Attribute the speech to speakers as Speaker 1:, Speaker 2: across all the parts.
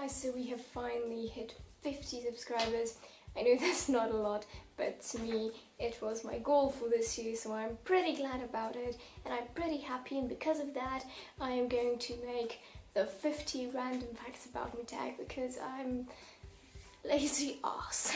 Speaker 1: guys, so we have finally hit 50 subscribers. I know that's not a lot, but to me it was my goal for this year, so I'm pretty glad about it and I'm pretty happy, and because of that I am going to make the 50 random facts about me tag because I'm lazy ass.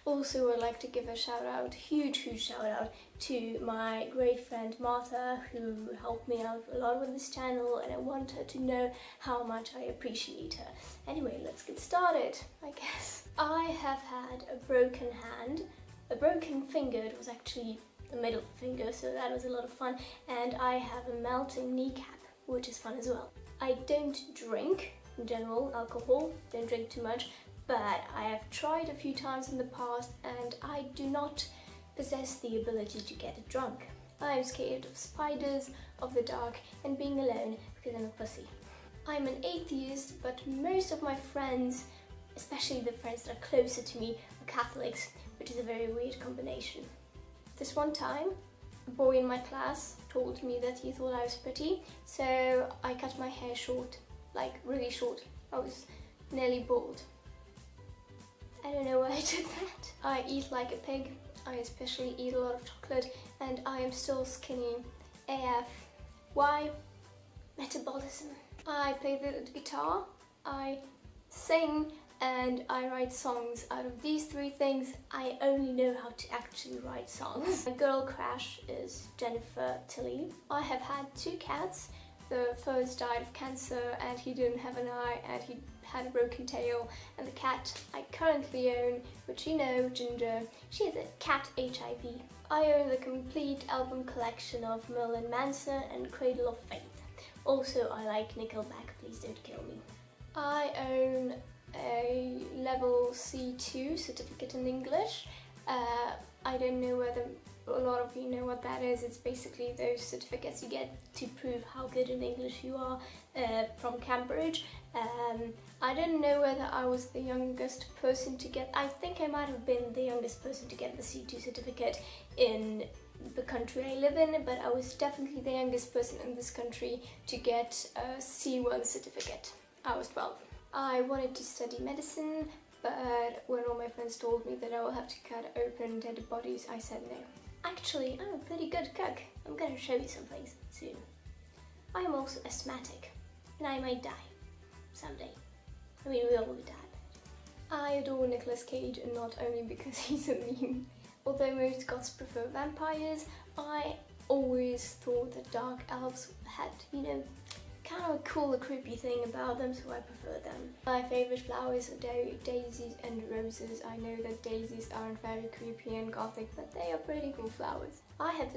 Speaker 1: Also, I'd like to give a shout out, huge shout out to my great friend Martha, who helped me out a lot with this channel, and I want her to know how much I appreciate her. Anyway, let's get started, I guess. I have had a broken hand, a broken finger. It was actually the middle finger, so that was a lot of fun, and I have a melting kneecap, which is fun as well. I don't drink in general alcohol, don't drink too much, but I have tried a few times in the past and I do not possess the ability to get drunk. I'm scared of spiders, of the dark, and being alone because I'm a pussy. I'm an atheist, but most of my friends, especially the friends that are closer to me, are Catholics, which is a very weird combination. This one time, a boy in my class told me that he thought I was pretty, so I cut my hair short, like really short. I was nearly bald. I don't know why I did that. I eat like a pig. I especially eat a lot of chocolate, and I am still skinny AF. Why? Metabolism. I play the guitar, I sing, and I write songs. Out of these three things, I only know how to actually write songs. My girl crush is Jennifer Tilly. I have had 2 cats. The first died of cancer and he didn't have an eye and he had a broken tail, and the cat I currently own, which you know, Ginger, she has a cat HIV. I own the complete album collection of Marilyn Manson and Cradle of Faith. Also, I like Nickelback, please don't kill me. I own a level C2 certificate in English. I don't know whether a lot of you know what that is. It's basically those certificates you get to prove how good in English you are from Cambridge. I didn't know whether I was the youngest person to get, I think I might have been the youngest person to get the C2 certificate in the country I live in, but I was definitely the youngest person in this country to get a C1 certificate. I was 12. I wanted to study medicine, but when all my friends told me that I will have to cut open dead bodies, I said no. Actually, I'm a pretty good cook. I'm gonna show you some things soon. I am also asthmatic, and I might die someday. I mean, we all will die. I adore Nicolas Cage, and not only because he's a meme. Although most gods prefer vampires, I always thought that dark elves had, you know, kind of a cool, creepy thing about them, so I prefer them. My favourite flowers are daisies and roses. I know that daisies aren't very creepy and gothic, but they are pretty cool flowers. I have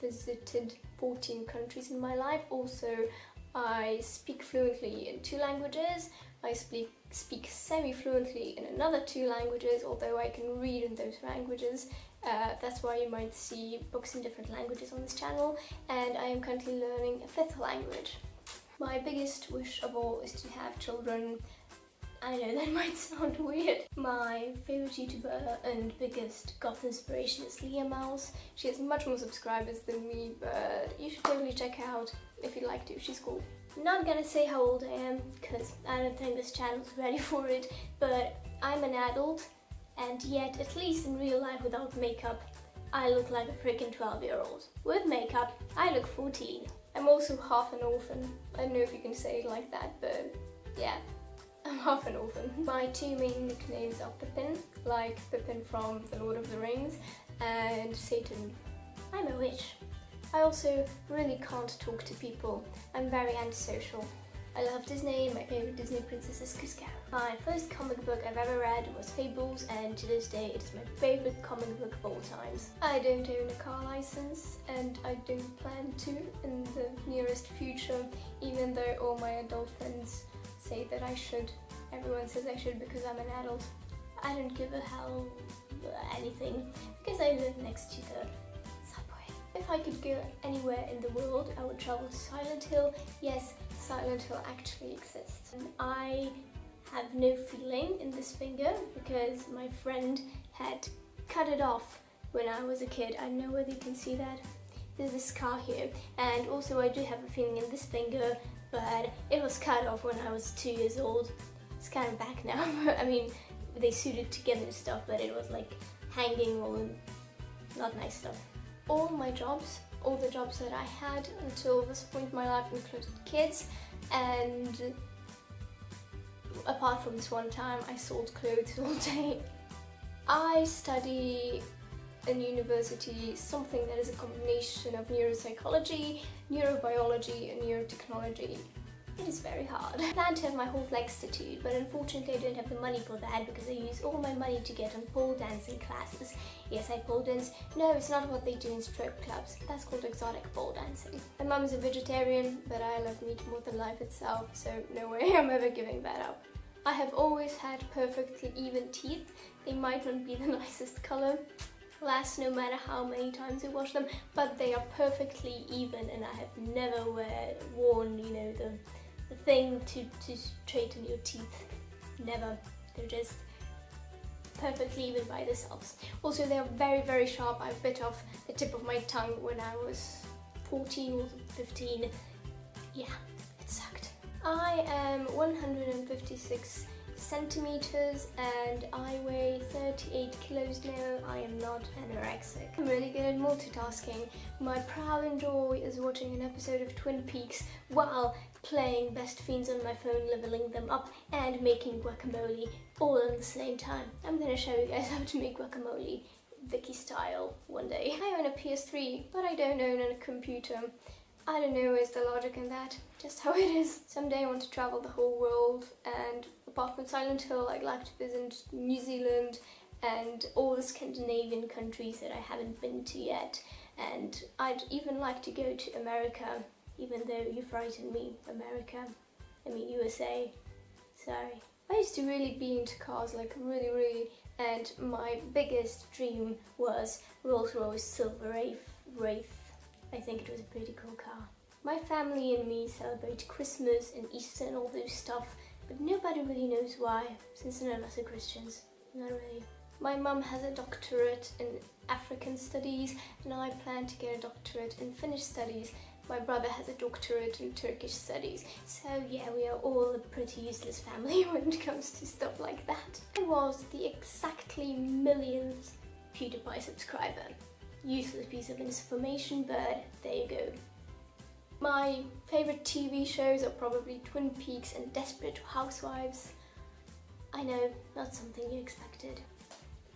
Speaker 1: visited 14 countries in my life. Also, I speak fluently in 2 languages. I speak semi-fluently in another 2 languages, although I can read in those languages. That's why you might see books in different languages on this channel, and I am currently learning a 5th language. My biggest wish of all is to have children. I know that might sound weird. My favourite YouTuber and biggest goth inspiration is Leah Mouse. She has much more subscribers than me, but you should totally check her out if you'd like to, she's cool. I'm not gonna say how old I am, because I don't think this channel's ready for it, but I'm an adult, and yet, at least in real life without makeup, I look like a freaking 12-year-old. With makeup, I look 14. I'm also half an orphan. I don't know if you can say it like that, but yeah, I'm half an orphan. My 2 main nicknames are Pippin, like Pippin from The Lord of the Rings, and Satan. I'm a witch. I also really can't talk to people. I'm very antisocial. I love Disney, and my favourite Disney princess is Kuzco. My first comic book I've ever read was Fables, and to this day it is my favourite comic book of all times. I don't own a car license, and I don't plan to in the nearest future, even though all my adult friends say that I should. Everyone says I should because I'm an adult. I don't give a hell anything, because I live next to the subway. If I could go anywhere in the world, I would travel to Silent Hill. Yes, Silent Hill actually exists. And I have no feeling in this finger because my friend had cut it off when I was a kid. I don't know whether you can see that. There's a scar here, and also I do have a feeling in this finger, but it was cut off when I was 2 years old. It's kind of back now. I mean, they suited together and stuff, but it was like hanging all in not nice stuff. All the jobs that I had until this point in my life included kids, and apart from this one time, I sold clothes all day. I study in university something that is a combination of neuropsychology, neurobiology and neurotechnology. It is very hard. I planned to have my whole legs tattooed, but unfortunately I don't have the money for that because I used all my money to get on pole dancing classes. Yes, I pole dance. No, it's not what they do in strip clubs. That's called exotic pole dancing. My mum is a vegetarian, but I love meat more than life itself, so no way I'm ever giving that up. I have always had perfectly even teeth. They might not be the nicest color, last no matter how many times I wash them, but they are perfectly even, and I have never worn, you know, the thing to straighten your teeth. Never. They're just perfectly even by themselves. Also, they are very, very sharp. I bit off the tip of my tongue when I was 14 or 15. Yeah, it sucked. I am 156 centimeters and I weigh 38 kilos now. I am not anorexic. I'm really good at multitasking. My pride and joy is watching an episode of Twin Peaks while playing Best Fiends on my phone, leveling them up and making guacamole all at the same time. I'm gonna show you guys how to make guacamole Vicky style one day. I own a PS3, but I don't own a computer. I don't know is the logic in that, just how it is. Someday I want to travel the whole world, and apart from Silent Hill, I'd like to visit New Zealand and all the Scandinavian countries that I haven't been to yet. And I'd even like to go to America, even though you frighten me, America. I mean USA, sorry. I used to really be into cars, like really, and my biggest dream was Rolls-Royce Silver Wraith. I think it was a pretty cool car. My family and me celebrate Christmas and Easter and all those stuff, but nobody really knows why, since none of us are Christians. Not really. My mum has a doctorate in African studies, and I plan to get a doctorate in Finnish studies. My brother has a doctorate in Turkish studies. So yeah, we are all a pretty useless family when it comes to stuff like that. I was the exactly millionth PewDiePie subscriber. Useless piece of information, but there you go. My favourite TV shows are probably Twin Peaks and Desperate Housewives. I know, not something you expected.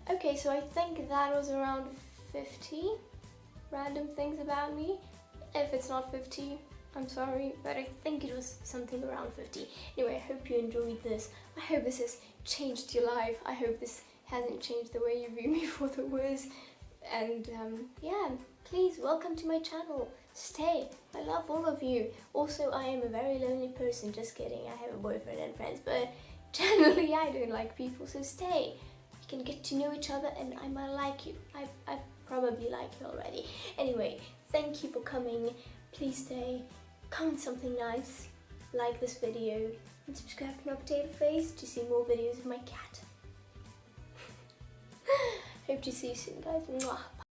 Speaker 1: Okay, so I think that was around 50 random things about me. If it's not 50, I'm sorry, but I think it was something around 50. Anyway, I hope you enjoyed this. I hope this has changed your life. I hope this hasn't changed the way you view me for the worse. And yeah, please welcome to my channel. Stay. I love all of you. Also, I am a very lonely person. Just kidding. I have a boyfriend and friends, but generally I don't like people, so stay. We can get to know each other and I might like you. I probably like you already. Anyway, thank you for coming. Please stay. Comment something nice. Like this video and subscribe to my potato face to see more videos of my cat. Hope to see you soon, guys. Mwah.